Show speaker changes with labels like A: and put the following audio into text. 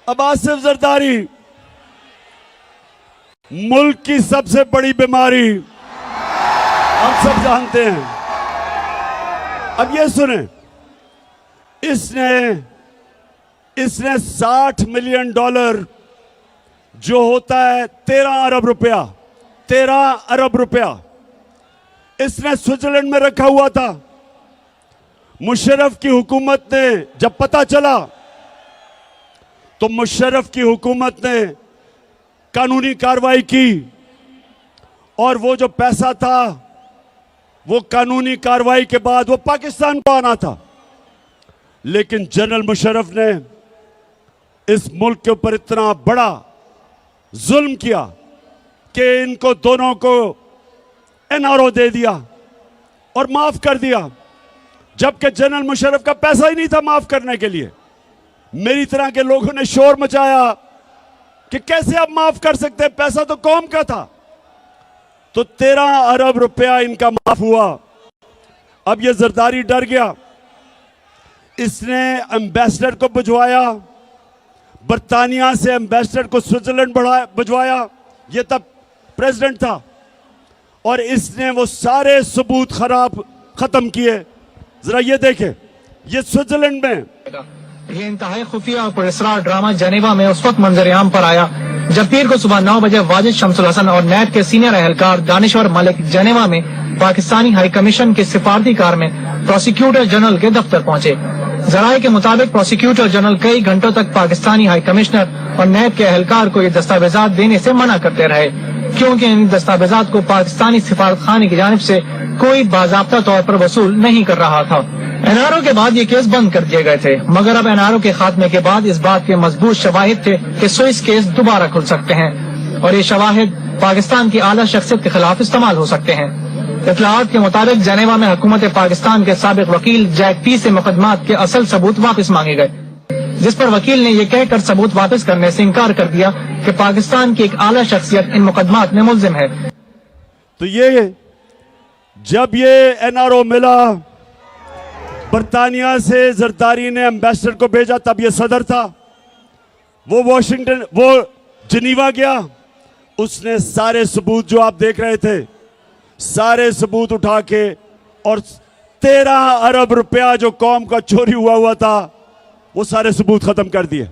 A: अब आसिफ जरदारी, मुल्क की सबसे बड़ी बीमारी हम सब जानते हैं। अब ये सुने, इसने $60 मिलियन जो होता है 13 अरब रुपया इसने स्विट्जरलैंड में रखा हुआ था। मुशर्रफ की हुकूमत ने जब पता चला तो मुशर्रफ की हुकूमत ने कानूनी कार्रवाई की और वो जो पैसा था वो कानूनी कार्रवाई के बाद वो पाकिस्तान को आना था। लेकिन जनरल मुशर्रफ ने इस मुल्क के ऊपर इतना बड़ा जुल्म किया कि इनको दोनों को एनआरओ दे दिया और माफ कर दिया, जबकि जनरल मुशर्रफ का पैसा ही नहीं था माफ करने के लिए। मेरी तरह के लोगों ने शोर मचाया कि कैसे आप माफ कर सकते हैं, पैसा तो कौम का था। तो 13 अरब रुपया इनका माफ हुआ। अब ये जरदारी डर गया, इसने एम्बेसडर को भिजवाया, बर्तानिया से एम्बेसडर को स्विट्जरलैंड भिजवाया, ये तब प्रेसिडेंट था, और इसने वो सारे सबूत खत्म किए। जरा ये देखें, ये स्विट्जरलैंड में
B: ये इंतहाई खुफिया और पुरस्कार ड्रामा जेनेवा में उस वक्त मंजर-ए-आम पर आया जब पीर को सुबह 9 बजे वाजिद शमसुल हसन और नैब के सीनियर एहलकार दानिश्वर मलिक जेनेवा में पाकिस्तानी हाई कमीशन की सिफारती कार में प्रोसिक्यूटर जनरल के दफ्तर पहुंचे। जराये के मुताबिक प्रोसिक्यूटर जनरल कई घंटों तक पाकिस्तानी हाई कमिश्नर और नैब के एहलकार को ये दस्तावेजात देने से मना करते रहे, क्योंकि इन दस्तावेजात को पाकिस्तानी सिफारत खाने की जानिब से कोई बाज़ाब्ता तौर पर वसूल नहीं कर रहा था। एनआरओ के बाद ये केस बंद कर दिए गए थे, मगर अब एनआरओ के खात्मे के बाद इस बात के मजबूत शवाहिद थे कि स्विस केस दोबारा खुल सकते हैं और ये शवाहिद पाकिस्तान की आला शख्सियत के खिलाफ इस्तेमाल हो सकते हैं। इत्तलाआत के मुताबिक जेनेवा में हुकूमत पाकिस्तान के साबिक वकील जैक पी से मुकदमात के असल सबूत वापस मांगे गए, जिस पर वकील ने यह कहकर सबूत वापस करने से इनकार कर दिया कि पाकिस्तान की एक आला शख्सियत इन मुकदमात में मुल्जिम है।
A: तो ये जब ये एनआरओ मिला, बर्तानिया से जरदारी ने एम्बेसडर को भेजा, तब ये सदर था, वो जिनीवा गया, उसने सारे सबूत जो आप देख रहे थे सारे सबूत उठा के और 13 अरब रुपया जो कौम का चोरी हुआ था वो सारे सबूत खत्म कर दिए।